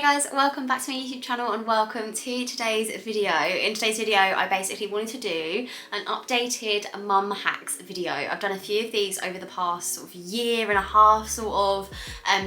guys, welcome back to my YouTube channel and welcome to today's video. In today's video, I basically wanted to do an updated mum hacks video. I've done a few of these over the past sort of year and a half,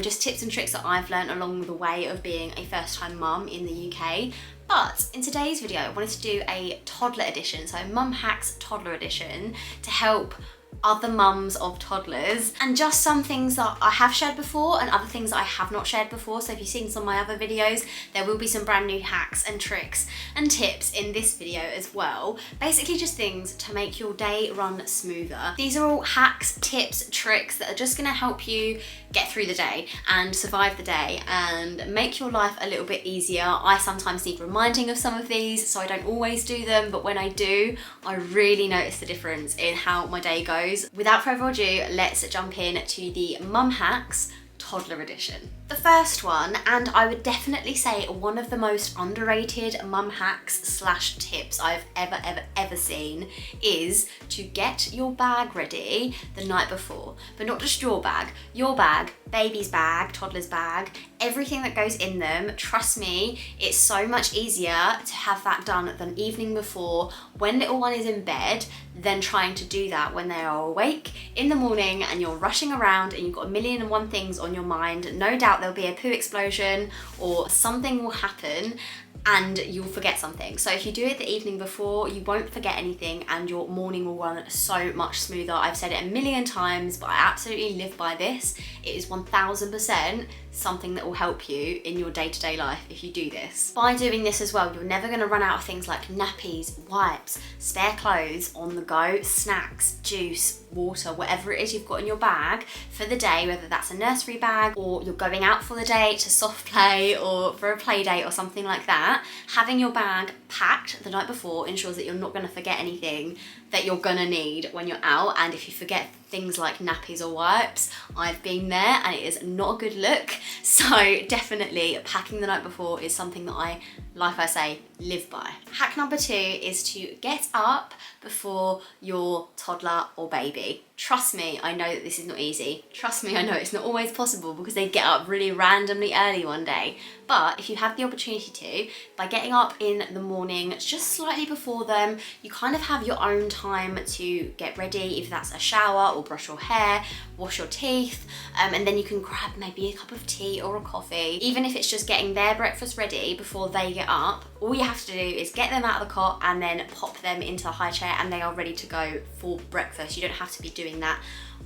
just tips and tricks that I've learned along the way of being a first-time mum in the UK. But in today's video, I wanted to do a toddler edition, so mum hacks toddler edition, to help other mums of toddlers, and just some things that I have shared before and other things that I have not shared before. So if you've seen some of my other videos, there will be some brand new hacks and tricks and tips in this video as well. Basically just things to make your day run smoother. These are all hacks, tips, tricks that are just gonna help you get through the day and survive the day and make your life a little bit easier. I sometimes need reminding of some of these, so I don't always do them, but when I do, I really notice the difference in how my day goes. Without further ado, let's jump in to the mum hacks toddler edition. The first one, and I would definitely say one of the most underrated mum hacks slash tips I've ever seen, is to get your bag ready the night before. But not just your bag, baby's bag, toddler's bag, everything that goes in them. Trust me, it's so much easier to have that done the evening before when little one is in bed than trying to do that when they are awake in the morning and you're rushing around and you've got a million and one things on your mind. No doubt there'll be a poo explosion or something will happen and you'll forget something. So if you do it the evening before, you won't forget anything and your morning will run so much smoother. I've said it a million times, but I absolutely live by this. It is 1000% something that will help you in your day-to-day life if you do this. By doing this as well, you're never gonna run out of things like nappies, wipes, spare clothes on the go, snacks, juice, water, whatever it is you've got in your bag for the day, whether that's a nursery bag or you're going out for the day to soft play or for a play date or something like that. Having your bag packed the night before ensures that you're not gonna forget anything that you're gonna need when you're out. And if you forget things like nappies or wipes, I've been there and it is not a good look. So definitely packing the night before is something that I, like I say, live by. Hack number 2 is to get up before your toddler or baby. Trust me, I know that this is not easy. Trust me, I know it's not always possible because they get up really randomly early one day. But if you have the opportunity to, by getting up in the morning, just slightly before them, you kind of have your own time to get ready, if that's a shower or brush your hair, wash your teeth, and then you can grab maybe a cup of tea or a coffee. Even if it's just getting their breakfast ready before they get up, all you have to do is get them out of the cot and then pop them into a high chair and they are ready to go for breakfast. You don't have to be doing that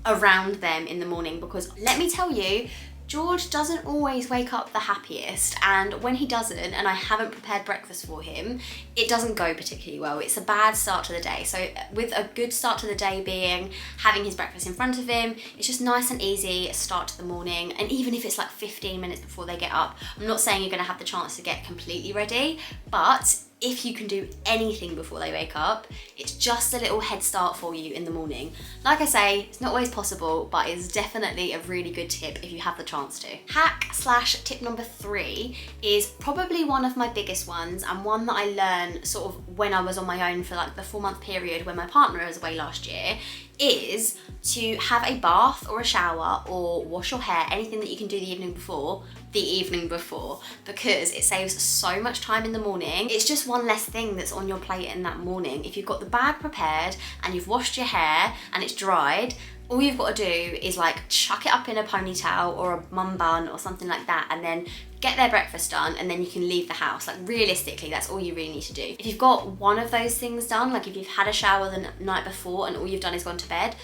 around them in the morning, because let me tell you, George doesn't always wake up the happiest, and when he doesn't and I haven't prepared breakfast for him, it doesn't go particularly well. It's a bad start to the day. So with a good start to the day being having his breakfast in front of him, it's just nice and easy start to the morning. And even if it's like 15 minutes before they get up, I'm not saying you're gonna have the chance to get completely ready, but if you can do anything before they wake up, it's just a little head start for you in the morning. Like I say, it's not always possible, but it's definitely a really good tip if you have the chance to. Hack slash tip number 3 is probably one of my biggest ones, and one that I learned sort of when I was on my own for like the 4-month period when my partner was away last year, is to have a bath or a shower or wash your hair, anything that you can do the evening before, because it saves so much time in the morning. It's just one less thing that's on your plate in that morning. If you've got the bag prepared and you've washed your hair and it's dried, all you've got to do is like chuck it up in a ponytail or a mum bun or something like that, and then get their breakfast done, and then you can leave the house. Like realistically, that's all you really need to do. If you've got one of those things done, like if you've had a shower the night before and all you've done is gone to bed,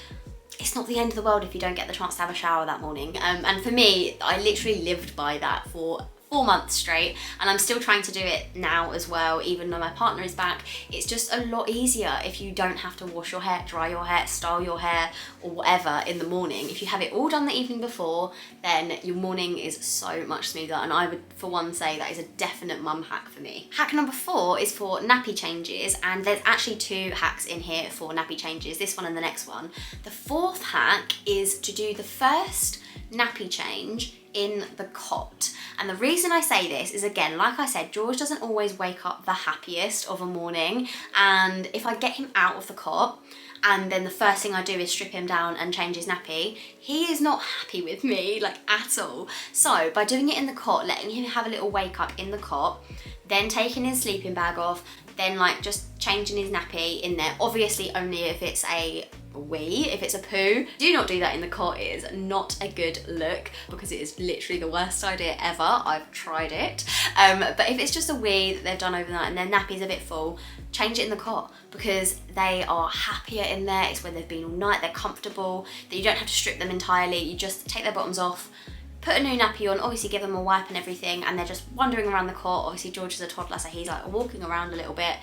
it's not the end of the world if you don't get the chance to have a shower that morning. And for me, I literally lived by that for 4 months straight, and I'm still trying to do it now as well, even though my partner is back. It's just a lot easier if you don't have to wash your hair, dry your hair, style your hair, or whatever in the morning. If you have it all done the evening before, then your morning is so much smoother, and I would for one say that is a definite mum hack for me. Hack number 4 is for nappy changes, and there's actually 2 hacks in here for nappy changes, this one and the next one. The 4th hack is to do the first nappy change in the cot. And the reason I say this is, again, like I said, George doesn't always wake up the happiest of a morning, and if I get him out of the cot and then the first thing I do is strip him down and change his nappy, he is not happy with me, like, at all. So by doing it in the cot, letting him have a little wake up in the cot, then taking his sleeping bag off, then like just changing his nappy in there, obviously only if it's a wee. If it's a poo, do not do that in the cot. It is not a good look because it is literally the worst idea ever. I've tried it. But if it's just a wee that they've done overnight and their nappy's a bit full, change it in the cot because they are happier in there. It's where they've been all night, they're comfortable, that you don't have to strip them entirely. You just take their bottoms off, put a new nappy on, obviously give them a wipe and everything, and they're just wandering around the cot. Obviously George is a toddler, so he's like walking around a little bit,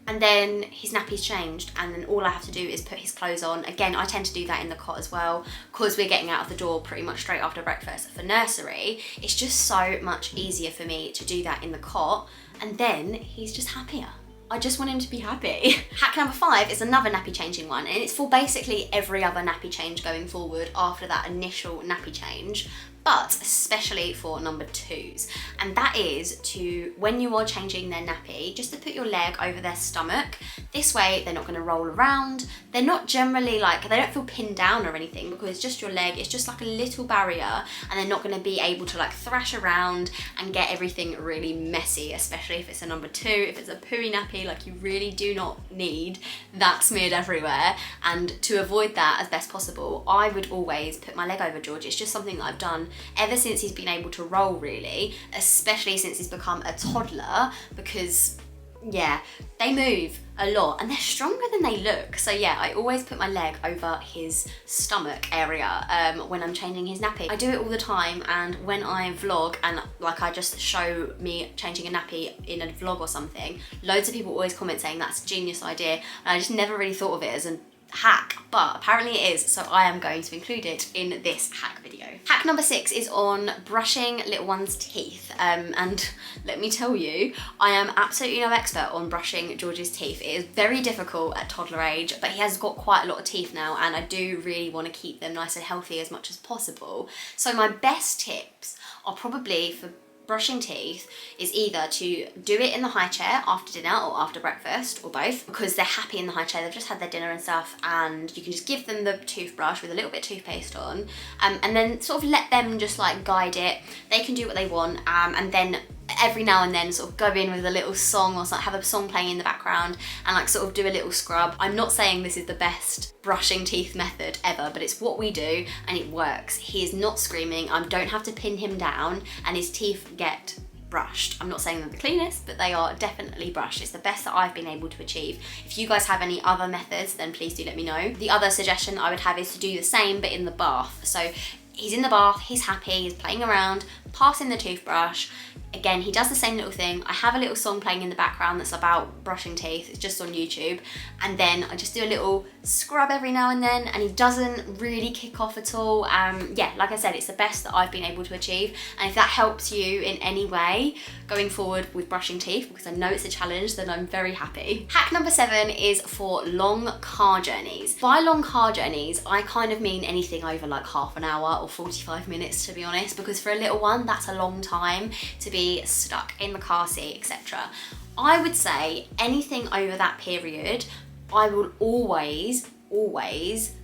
and then his nappy's changed, and then all I have to do is put his clothes on. Again, I tend to do that in the cot as well because we're getting out of the door pretty much straight after breakfast for nursery. It's just so much easier for me to do that in the cot, and then he's just happier. I just want him to be happy. Hack number 5 is another nappy changing one, and it's for basically every other nappy change going forward after that initial nappy change, but especially for number 2s. And that is to, when you are changing their nappy, just to put your leg over their stomach. This way they're not gonna roll around. They're not generally like, they don't feel pinned down or anything because it's just your leg. It's just like a little barrier, and they're not gonna be able to like thrash around and get everything really messy, especially if it's a number 2. If it's a pooey nappy, like, you really do not need that smeared everywhere. And to avoid that as best possible, I would always put my leg over George. It's just something that I've done ever since he's been able to roll, really, especially since he's become a toddler, because yeah, they move a lot and they're stronger than they look. So yeah, I always put my leg over his stomach area when I'm changing his nappy. I do it all the time, and when I vlog and like I just show me changing a nappy in a vlog or something, loads of people always comment saying that's a genius idea, and I just never really thought of it as a hack, but apparently it is, so I am going to include it in this hack video. Hack number 6 is on brushing little one's teeth, and let me tell you, I am absolutely no expert on brushing George's teeth. It is very difficult at toddler age, but he has got quite a lot of teeth now, and I do really want to keep them nice and healthy as much as possible. So my best tips are probably for brushing teeth is either to do it in the high chair after dinner or after breakfast, or both, because they're happy in the high chair, they've just had their dinner and stuff, and you can just give them the toothbrush with a little bit of toothpaste on, and then sort of let them just like guide it. They can do what they want, and then every now and then sort of go in with a little song or something, have a song playing in the background and like sort of do a little scrub. I'm not saying this is the best brushing teeth method ever, but it's what we do and it works. He is not screaming, I don't have to pin him down, and his teeth get brushed. I'm not saying they're the cleanest, but they are definitely brushed. It's the best that I've been able to achieve. If you guys have any other methods, then please do let me know. The other suggestion I would have is to do the same but in the bath. So he's in the bath, he's happy, he's playing around, passing the toothbrush. Again, he does the same little thing. I have a little song playing in the background that's about brushing teeth. It's just on YouTube. And then I just do a little scrub every now and then, and he doesn't really kick off at all. Yeah, like I said, it's the best that I've been able to achieve. And if that helps you in any way going forward with brushing teeth, because I know it's a challenge, then I'm very happy. Hack number 7 is for long car journeys. By long car journeys, I kind of mean anything over like half an hour or 45 minutes, to be honest, because for a little one, that's a long time to be stuck in the car seat, etc. I would say anything over that period, I will always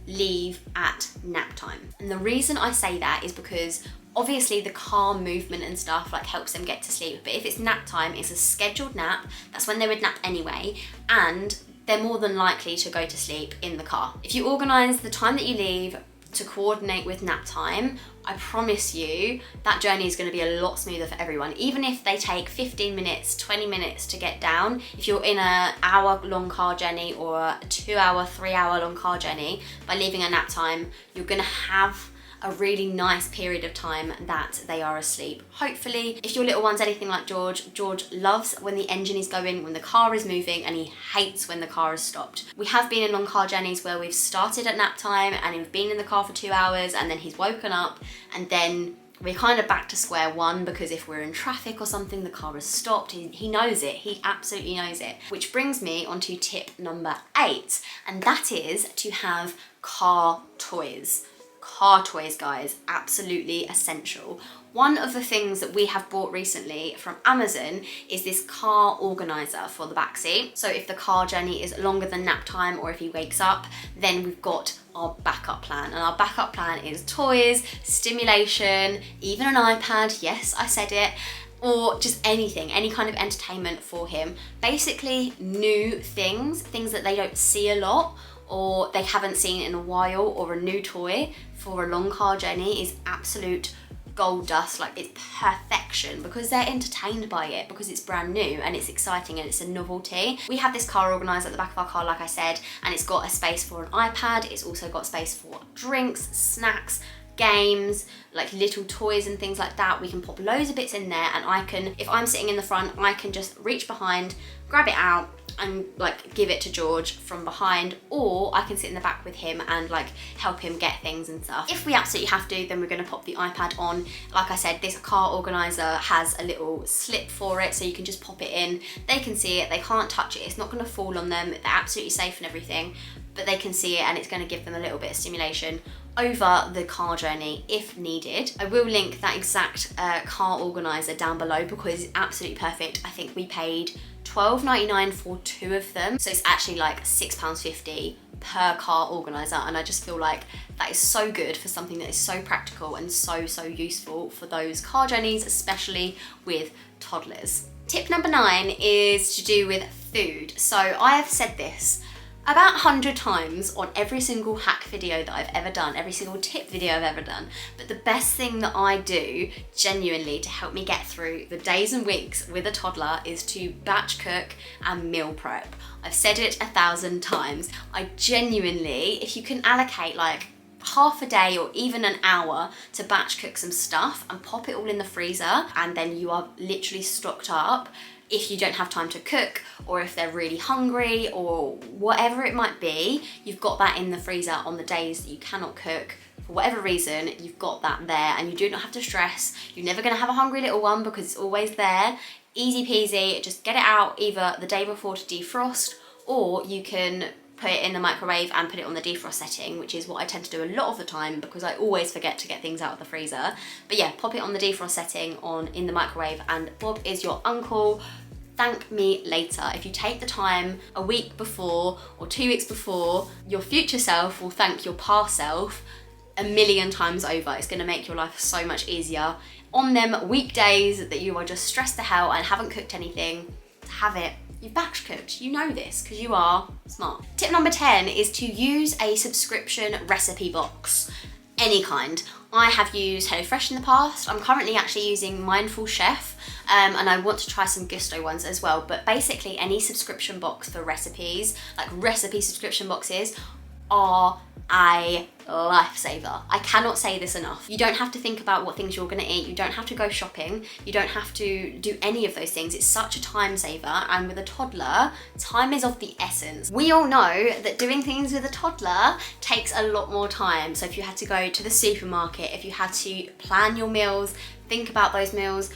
leave at nap time. And the reason I say that is because obviously the car movement and stuff like helps them get to sleep, but if it's nap time, it's a scheduled nap, that's when they would nap anyway, and they're more than likely to go to sleep in the car. If you organise the time that you leave to coordinate with nap time, I promise you that journey is going to be a lot smoother for everyone. Even if they take 15 minutes, 20 minutes to get down, if you're in an hour-long car journey or a 2-hour, 3-hour long car journey, by leaving at nap time, you're going to have a really nice period of time that they are asleep. Hopefully, if your little one's anything like George, George loves when the engine is going, when the car is moving, and he hates when the car is stopped. We have been in long car journeys where we've started at nap time and we've been in the car for 2 hours and then he's woken up, and then we're kind of back to square one because if we're in traffic or something, the car has stopped. He knows it, he absolutely knows it. Which brings me on to tip number 8, and that is to have car toys. Car toys, guys, absolutely essential. One of the things that we have bought recently from Amazon is this car organizer for the backseat. So if the car journey is longer than nap time or if he wakes up, then we've got our backup plan. And our backup plan is toys, stimulation, even an iPad, yes, I said it, or just anything, any kind of entertainment for him. Basically new things that they don't see a lot or they haven't seen in a while, or a new toy for a long car journey is absolute gold dust. Like, it's perfection because they're entertained by it, because it's brand new and it's exciting and it's a novelty. We have this car organizer at the back of our car, like I said, and it's got a space for an iPad. It's also got space for drinks, snacks, games, like little toys and things like that. We can pop loads of bits in there, and I can, if I'm sitting in the front, I can just reach behind, grab it out and like give it to George from behind, or I can sit in the back with him and like help him get things and stuff. If we absolutely have to, then we're going to pop the iPad on. Like I said, this car organizer has a little slip for it, so you can just pop it in. They can see it, they can't touch it, it's not going to fall on them, they're absolutely safe and everything, but they can see it and it's going to give them a little bit of stimulation over the car journey if needed. I will link that exact car organizer down below because it's absolutely perfect. I think we paid £12.99 for 2 of them, so it's actually like £6.50 per car organizer, and I just feel like that is so good for something that is so practical and so useful for those car journeys, especially with toddlers. Tip number 9 is to do with food. So I have said this about 100 times on every single hack video that I've ever done, every single tip video I've ever done, but the best thing that I do genuinely to help me get through the days and weeks with a toddler is to batch cook and meal prep. I've said it 1,000 times. I genuinely, if you can allocate like half a day or even an hour to batch cook some stuff and pop it all in the freezer, and then you are literally stocked up. If you don't have time to cook, or if they're really hungry, or whatever it might be, you've got that in the freezer on the days that you cannot cook. For whatever reason, you've got that there and you do not have to stress. You're never gonna have a hungry little one because it's always there. Easy peasy, just get it out either the day before to defrost, or you can put it in the microwave and put it on the defrost setting, which is what I tend to do a lot of the time because I always forget to get things out of the freezer. But yeah, pop it on the defrost setting in the microwave, and Bob is your uncle. Thank me later. If you take the time a week before or 2 weeks before, your future self will thank your past self 1,000,000 times over. It's gonna make your life so much easier. On them weekdays that you are just stressed to hell and haven't cooked anything, have it. You've batch cooked, you know this because you are smart. Tip number 10 is to use a subscription recipe box, any kind. I have used HelloFresh in the past. I'm currently actually using Mindful Chef, and I want to try some Gusto ones as well, but basically any subscription box for recipes, like recipe subscription boxes, are a lifesaver. I cannot say this enough. You don't have to think about what things you're gonna eat. You don't have to go shopping. You don't have to do any of those things. It's such a time saver, and with a toddler, time is of the essence. We all know that doing things with a toddler takes a lot more time. So if you had to go to the supermarket, if you had to plan your meals, think about those meals,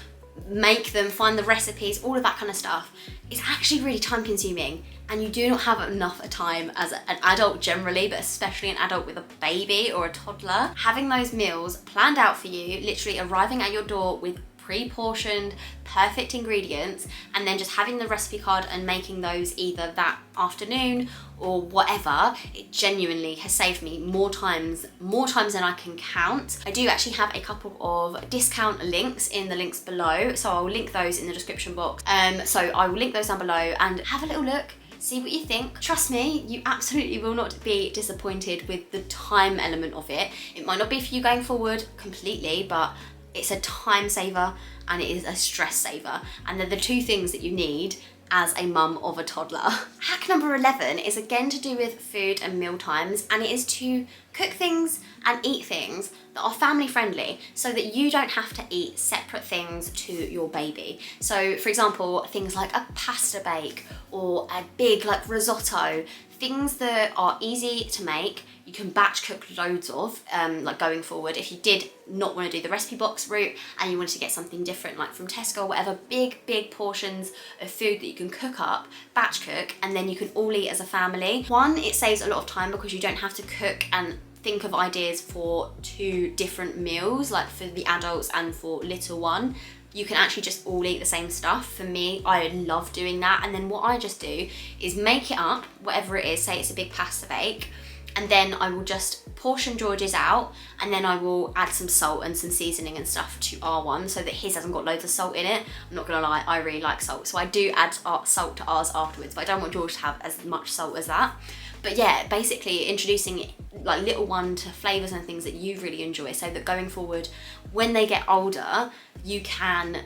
make them, find the recipes, all of that kind of stuff, it's actually really time consuming, and you do not have enough time as an adult generally, but especially an adult with a baby or a toddler. Having those meals planned out for you, literally arriving at your door with pre-portioned, perfect ingredients, and then just having the recipe card and making those either that afternoon or whatever, it genuinely has saved me more times than I can count. I do actually have a couple of discount links in the links below, so I'll link those in the description box. So I will link those down below and have a little look, see what you think. Trust me, you absolutely will not be disappointed with the time element of it. It might not be for you going forward completely, but it's a time saver and it is a stress saver, and they're the 2 things that you need as a mum of a toddler. Hack number 11 is again to do with food and meal times, and it is to cook things and eat things that are family friendly so that you don't have to eat separate things to your baby. So for example, things like a pasta bake or a big like risotto, things that are easy to make, you can batch cook loads of, like going forward. If you did not want to do the recipe box route and you wanted to get something different, like from Tesco or whatever, big portions of food that you can cook up, batch cook, and then you can all eat as a family. One, it saves a lot of time because you don't have to cook and think of ideas for 2 different meals, like for the adults and for little one. You can actually just all eat the same stuff. For me, I love doing that. And then what I just do is make it up, whatever it is, say it's a big pasta bake, and then I will just portion George's out, and then I will add some salt and some seasoning and stuff to our one so that his hasn't got loads of salt in it. I'm not gonna lie, I really like salt, so I do add salt to ours afterwards, but I don't want George to have as much salt as that. But yeah, basically introducing like little one to flavours and things that you really enjoy, so that going forward, when they get older, you can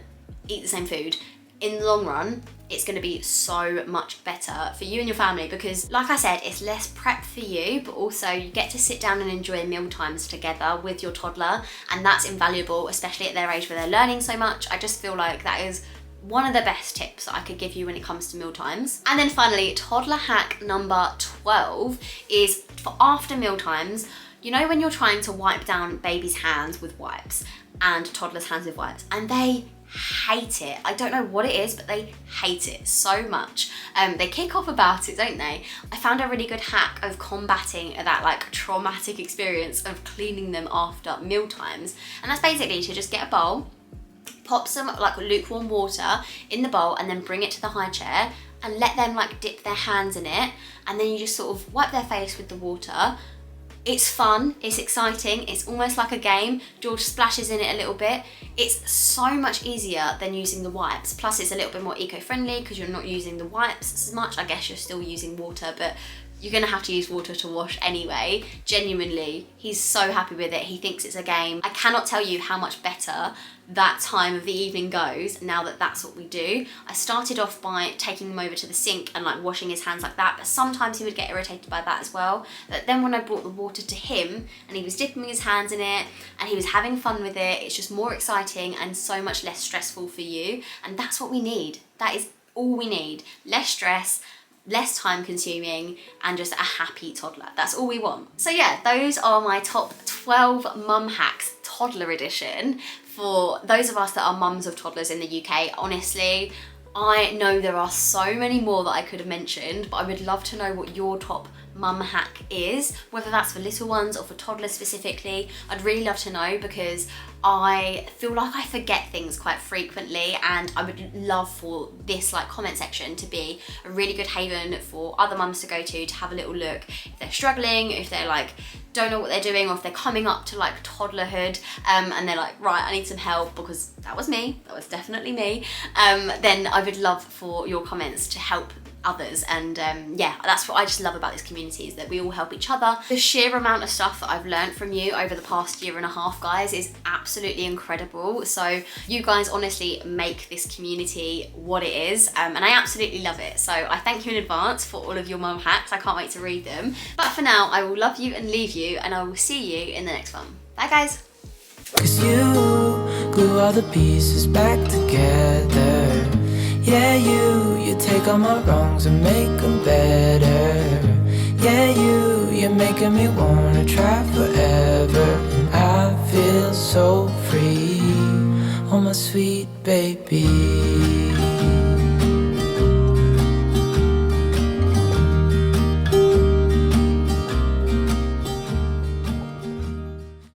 eat the same food. In the long run, it's going to be so much better for you and your family, because like I said, it's less prep for you, but also you get to sit down and enjoy meal times together with your toddler, and that's invaluable, especially at their age where they're learning so much. I just feel like that is one of the best tips that I could give you when it comes to meal times. And then finally, toddler hack number 12 is for after meal times. You know when you're trying to wipe down baby's hands with wipes and toddler's hands with wipes, and they hate it. I don't know what it is, but they hate it so much. They kick off about it, don't they? I found a really good hack of combating that like traumatic experience of cleaning them after meal times, and that's basically to just get a bowl, pop some like lukewarm water in the bowl, and then bring it to the high chair and let them like dip their hands in it, and then you just sort of wipe their face with the water. It's fun, it's exciting, it's almost like a game. George splashes in it a little bit. It's so much easier than using the wipes. Plus it's a little bit more eco-friendly because you're not using the wipes as much. I guess you're still using water, but you're gonna have to use water to wash anyway. Genuinely, he's so happy with it. He thinks it's a game. I cannot tell you how much better that time of the evening goes now that that's what we do. I started off by taking him over to the sink and like washing his hands like that, but sometimes he would get irritated by that as well. But then when I brought the water to him and he was dipping his hands in it and he was having fun with it, it's just more exciting and so much less stressful for you. And that's what we need. That is all we need. Less stress, less time consuming, and just a happy toddler. That's all we want. So yeah, those are my top 12 mum hacks, toddler edition, for those of us that are mums of toddlers in the UK. Honestly, I know there are so many more that I could have mentioned, but I would love to know what your top mum hack is, whether that's for little ones or for toddlers specifically. I'd really love to know, because I feel like I forget things quite frequently, and I would love for this like comment section to be a really good haven for other mums to go to have a little look if they're struggling, if they're like don't know what they're doing, or if they're coming up to like toddlerhood and they're like, right, I need some help, because that was me, that was definitely me. Then I would love for your comments to help others, and yeah, that's what I just love about this community, is that we all help each other. The sheer amount of stuff that I've learned from you over the past year and a half, guys, is absolutely incredible. So you guys honestly make this community what it is, and I absolutely love it. So I thank you in advance for all of your mum hacks. I can't wait to read them. But for now, I will love you and leave you, and I will see you in the next one. Bye guys. 'Cause you glue all the pieces back together. Yeah, you take all my wrongs and make them better. Yeah, you're making me wanna try forever. And I feel so free, oh my sweet baby.